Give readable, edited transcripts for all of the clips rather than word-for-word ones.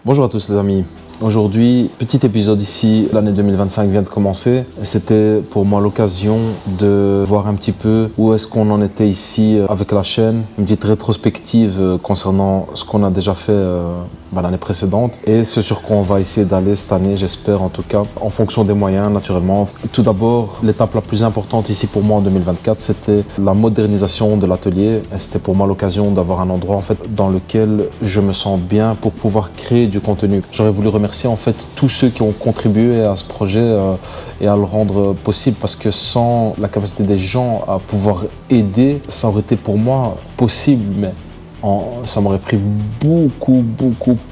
Bonjour à tous les amis. Aujourd'hui, petit épisode ici, l'année 2025 vient de commencer. C'était pour moi l'occasion de voir un petit peu où est-ce qu'on en était ici avec la chaîne. Une petite rétrospective concernant ce qu'on a déjà fait l'année précédente et ce sur quoi on va essayer d'aller cette année, j'espère en tout cas, en fonction des moyens naturellement. Tout d'abord, l'étape la plus importante ici pour moi en 2024, c'était la modernisation de l'atelier. C'était pour moi l'occasion d'avoir un endroit en fait dans lequel je me sens bien pour pouvoir créer du contenu. J'aurais voulu remercier en fait tous ceux qui ont contribué à ce projet et à le rendre possible, parce que sans la capacité des gens à pouvoir aider, ça aurait été pour moi possible, mais ça m'aurait pris beaucoup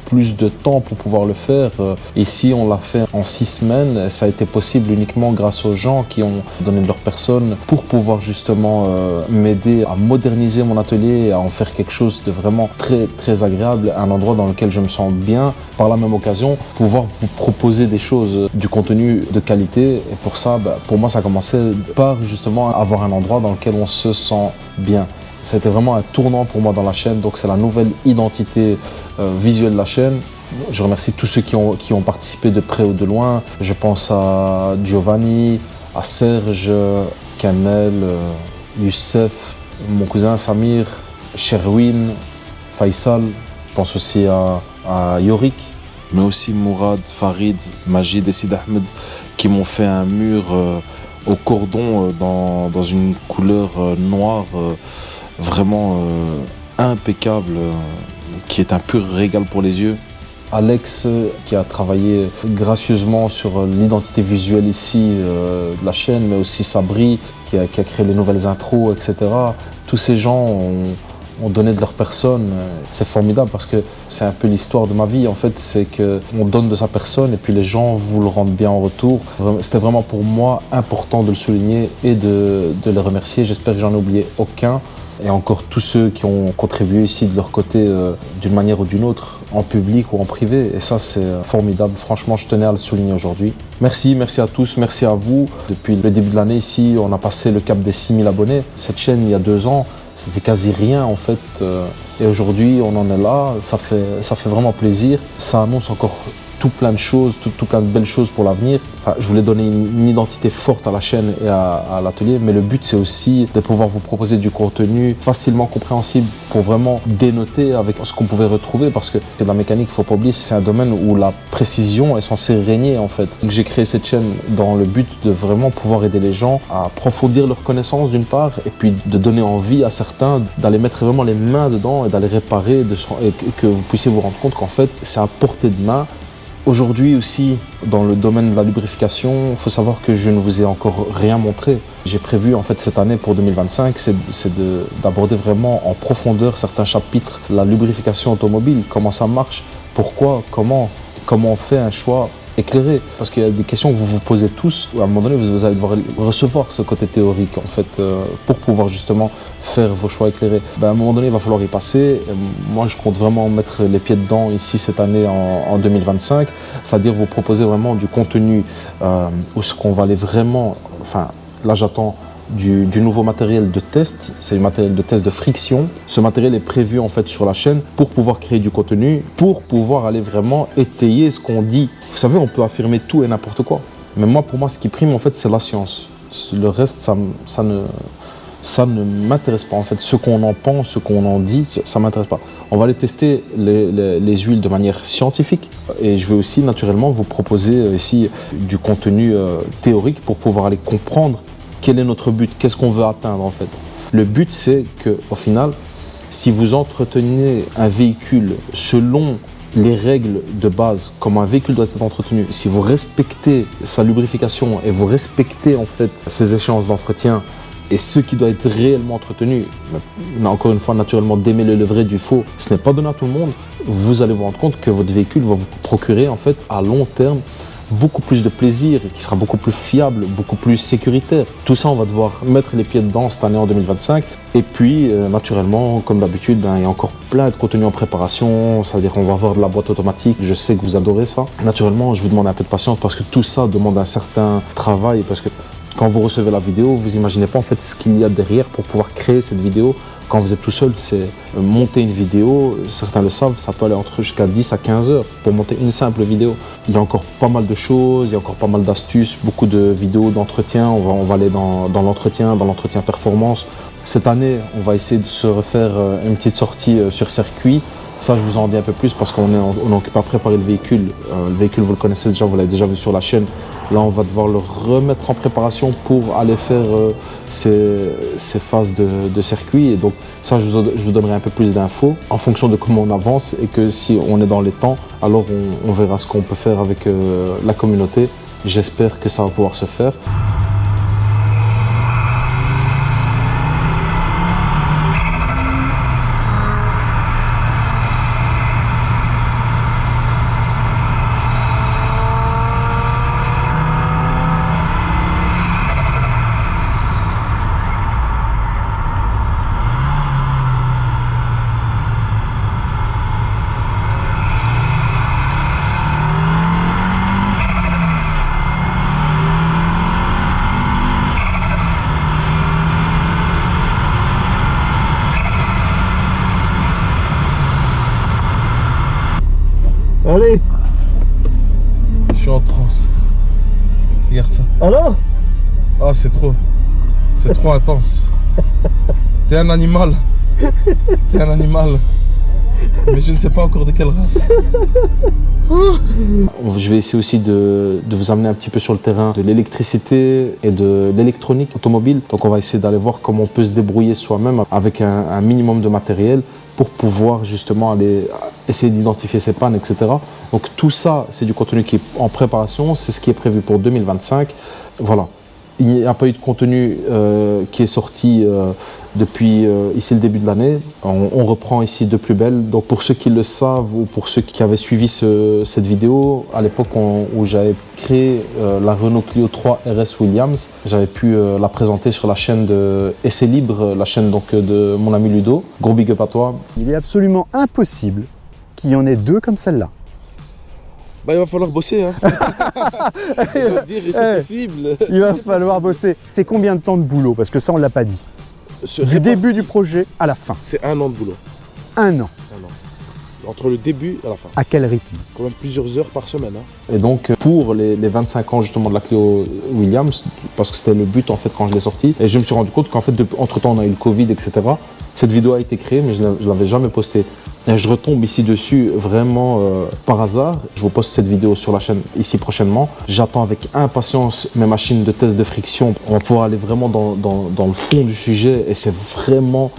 plus de temps pour pouvoir le faire. Ici, on l'a fait en 6 semaines. Ça a été possible uniquement grâce aux gens qui ont donné de leur personne pour pouvoir justement m'aider à moderniser mon atelier et à en faire quelque chose de vraiment très agréable, un endroit dans lequel je me sens bien. Par la même occasion, pouvoir vous proposer des choses, du contenu de qualité. Et pour ça, pour moi, ça commençait par justement avoir un endroit dans lequel on se sent bien. Ça a été vraiment un tournant pour moi dans la chaîne, donc c'est la nouvelle identité visuelle de la chaîne. Je remercie tous ceux qui ont participé de près ou de loin. Je pense à Giovanni, à Serge, Kamel, Youssef, mon cousin Samir, Sherwin, Faisal. Je pense aussi à Yorik, mais aussi Mourad, Farid, Majid et Sid Ahmed qui m'ont fait un mur au cordon dans une couleur noire. Vraiment impeccable, qui est un pur régal pour les yeux. Alex qui a travaillé gracieusement sur l'identité visuelle ici de la chaîne, mais aussi Sabri qui a créé les nouvelles intros, etc. Tous ces gens ont donné de leur personne. C'est formidable parce que c'est un peu l'histoire de ma vie en fait, c'est qu'on donne de sa personne et puis les gens vous le rendent bien en retour. C'était vraiment pour moi important de le souligner et de les remercier. J'espère que j'en ai oublié aucun. Et encore tous ceux qui ont contribué ici de leur côté d'une manière ou d'une autre, en public ou en privé. Et ça, c'est formidable. Franchement, je tenais à le souligner aujourd'hui. Merci à tous, merci à vous. Depuis le début de l'année ici, on a passé le cap des 6000 abonnés. Cette chaîne, il y a 2 ans, c'était quasi rien en fait. Et aujourd'hui, on en est là. Ça fait vraiment plaisir. Ça annonce encore tout plein de choses, tout plein de belles choses pour l'avenir. Enfin, je voulais donner une identité forte à la chaîne et à l'atelier, mais le but c'est aussi de pouvoir vous proposer du contenu facilement compréhensible pour vraiment dénoter avec ce qu'on pouvait retrouver, parce que la mécanique, il ne faut pas oublier, c'est un domaine où la précision est censée régner en fait. Donc j'ai créé cette chaîne dans le but de vraiment pouvoir aider les gens à approfondir leurs connaissances d'une part, et puis de donner envie à certains d'aller mettre vraiment les mains dedans et d'aller réparer, et que vous puissiez vous rendre compte qu'en fait c'est à portée de main. Aujourd'hui aussi, dans le domaine de la lubrification, il faut savoir que je ne vous ai encore rien montré. J'ai prévu en fait cette année pour 2025, c'est d'aborder vraiment en profondeur certains chapitres. La lubrification automobile, comment ça marche, pourquoi, comment on fait un choix éclairé. Parce qu'il y a des questions que vous vous posez tous, où à un moment donné vous allez devoir recevoir ce côté théorique en fait, pour pouvoir justement faire vos choix éclairés. À un moment donné il va falloir y passer. Moi je compte vraiment mettre les pieds dedans ici cette année en 2025, c'est-à-dire vous proposer vraiment du contenu où ce qu'on va aller vraiment, enfin là j'attends du nouveau matériel de test, c'est du matériel de test de friction. Ce matériel est prévu en fait sur la chaîne pour pouvoir créer du contenu, pour pouvoir aller vraiment étayer ce qu'on dit. Vous savez, on peut affirmer tout et n'importe quoi, mais pour moi ce qui prime en fait c'est la science. Le reste ça ne m'intéresse pas en fait. Ce qu'on en pense, ce qu'on en dit, ça m'intéresse pas. On va aller tester les huiles de manière scientifique, et je vais aussi naturellement vous proposer ici du contenu théorique pour pouvoir aller comprendre quel est notre but, qu'est-ce qu'on veut atteindre en fait. Le but c'est qu'au final, si vous entretenez un véhicule selon les règles de base, comme un véhicule doit être entretenu, si vous respectez sa lubrification et vous respectez en fait ses échéances d'entretien et ce qui doit être réellement entretenu, mais encore une fois naturellement démêler le vrai du faux, ce n'est pas donné à tout le monde, vous allez vous rendre compte que votre véhicule va vous procurer en fait à long terme beaucoup plus de plaisir, qui sera beaucoup plus fiable, beaucoup plus sécuritaire. Tout ça, on va devoir mettre les pieds dedans cette année en 2025. Et puis, naturellement, comme d'habitude, il y a encore plein de contenu en préparation. C'est-à-dire qu'on va avoir de la boîte automatique. Je sais que vous adorez ça. Naturellement, je vous demande un peu de patience parce que tout ça demande un certain travail. Parce que Quand vous recevez la vidéo, vous imaginez pas en fait ce qu'il y a derrière pour pouvoir créer cette vidéo. Quand vous êtes tout seul, c'est monter une vidéo, certains le savent, ça peut aller jusqu'à 10 à 15 heures pour monter une simple vidéo. Il y a encore pas mal de choses, il y a encore pas mal d'astuces, beaucoup de vidéos d'entretien. On va aller dans l'entretien performance. Cette année, on va essayer de se refaire une petite sortie sur circuit. Ça, je vous en dis un peu plus parce qu'on est occupé à préparer le véhicule. Le véhicule, vous le connaissez déjà, vous l'avez déjà vu sur la chaîne. Là, on va devoir le remettre en préparation pour aller faire ces phases de circuit. Et donc, ça, je vous donnerai un peu plus d'infos en fonction de comment on avance et que si on est dans les temps, alors on verra ce qu'on peut faire avec la communauté. J'espère que ça va pouvoir se faire. Allez. Je suis en transe. Regarde ça. Alors? Ah, c'est trop intense. T'es un animal. T'es un animal. Mais je ne sais pas encore de quelle race. Je vais essayer aussi de vous amener un petit peu sur le terrain de l'électricité et de l'électronique automobile. Donc on va essayer d'aller voir comment on peut se débrouiller soi-même avec un minimum de matériel pour pouvoir justement aller essayer d'identifier ces pannes, etc. Donc tout ça, c'est du contenu qui est en préparation, c'est ce qui est prévu pour 2025. Voilà. Il n'y a pas eu de contenu qui est sorti depuis ici le début de l'année. On reprend ici de plus belle. Donc pour ceux qui le savent ou pour ceux qui avaient suivi cette vidéo, à l'époque où j'avais créé la Renault Clio 3 RS Williams, j'avais pu la présenter sur la chaîne de Essai Libre, la chaîne donc, de mon ami Ludo. Gros big up à toi. Il est absolument impossible qu'il y en ait deux comme celle-là. Bah, il va falloir bosser, hein. Je veux dire, c'est possible. Il va falloir bosser. C'est combien de temps de boulot? Parce que ça, on ne l'a pas dit. Du début du projet à la fin. C'est 1 an de boulot. 1 an. 1 an. Entre le début et la fin. À quel rythme? Quand même plusieurs heures par semaine. Hein. Et donc pour les 25 ans justement de la Clio Williams, parce que c'était le but en fait quand je l'ai sortie, et je me suis rendu compte qu'en fait entre temps on a eu le Covid, etc. Cette vidéo a été créée mais je ne l'avais jamais postée. Et je retombe ici dessus vraiment par hasard. Je vous poste cette vidéo sur la chaîne ici prochainement. J'attends avec impatience mes machines de test de friction. On va pouvoir aller vraiment dans le fond du sujet et c'est vraiment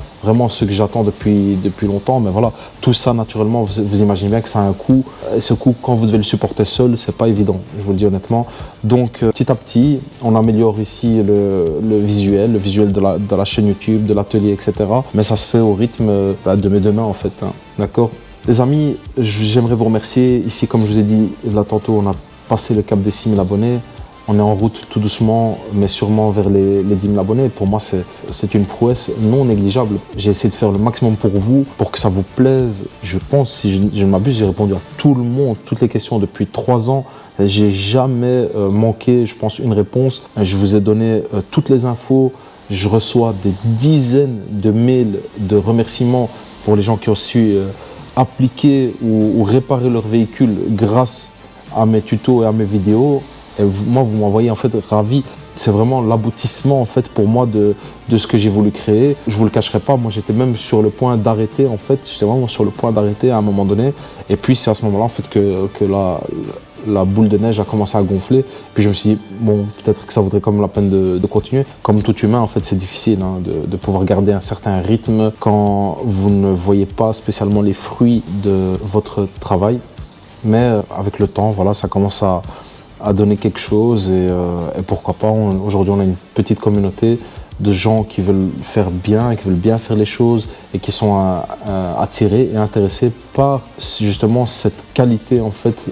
ce que j'attends depuis longtemps. Mais voilà, tout ça naturellement, vous imaginez bien que ça a un coût. Et ce coût, quand vous devez le supporter seul, c'est pas évident, je vous le dis honnêtement. Donc petit à petit, on améliore ici le visuel de la chaîne YouTube, de l'atelier, etc. Mais ça se fait au rythme de mes deux mains en fait. Hein. D'accord? Les amis, j'aimerais vous remercier. Ici, comme je vous ai dit là tantôt, on a passé le cap des 6 000 abonnés. On est en route tout doucement, mais sûrement vers les 10 000 abonnés. Pour moi, c'est une prouesse non négligeable. J'ai essayé de faire le maximum pour vous, pour que ça vous plaise. Je pense, si je ne m'abuse, j'ai répondu à tout le monde, toutes les questions depuis 3 ans. J'ai jamais manqué, je pense, une réponse. Je vous ai donné toutes les infos. Je reçois des dizaines de mails de remerciements pour les gens qui ont su appliquer ou réparer leur véhicule grâce à mes tutos et à mes vidéos. Et moi, vous m'envoyez en fait ravi. C'est vraiment l'aboutissement en fait pour moi de ce que j'ai voulu créer. Je vous le cacherai pas, moi j'étais même sur le point d'arrêter en fait. J'étais vraiment sur le point d'arrêter à un moment donné. Et puis c'est à ce moment-là en fait que la boule de neige a commencé à gonfler. Puis je me suis dit, bon, peut-être que ça vaudrait quand même la peine de continuer. Comme tout humain, en fait, c'est difficile hein, de pouvoir garder un certain rythme quand vous ne voyez pas spécialement les fruits de votre travail. Mais avec le temps, voilà, ça commence à donner quelque chose et pourquoi pas, aujourd'hui on a une petite communauté de gens qui veulent faire bien et qui veulent bien faire les choses et qui sont attirés et intéressés par justement cette qualité en fait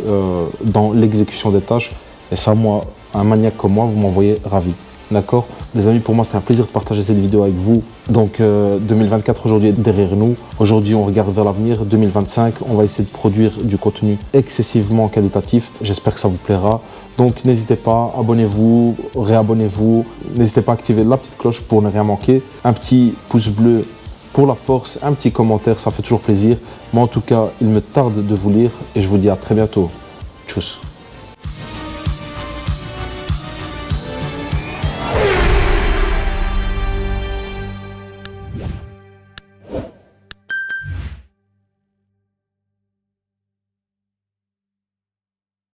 dans l'exécution des tâches. Et ça, moi, un maniaque comme moi, vous m'envoyez ravi. D'accord? Les amis, pour moi, c'est un plaisir de partager cette vidéo avec vous. Donc, 2024 aujourd'hui est derrière nous. Aujourd'hui, on regarde vers l'avenir. 2025, on va essayer de produire du contenu excessivement qualitatif. J'espère que ça vous plaira. Donc, n'hésitez pas, abonnez-vous, réabonnez-vous. N'hésitez pas à activer la petite cloche pour ne rien manquer. Un petit pouce bleu pour la force, un petit commentaire, ça fait toujours plaisir. Moi en tout cas, il me tarde de vous lire et je vous dis à très bientôt. Tchuss.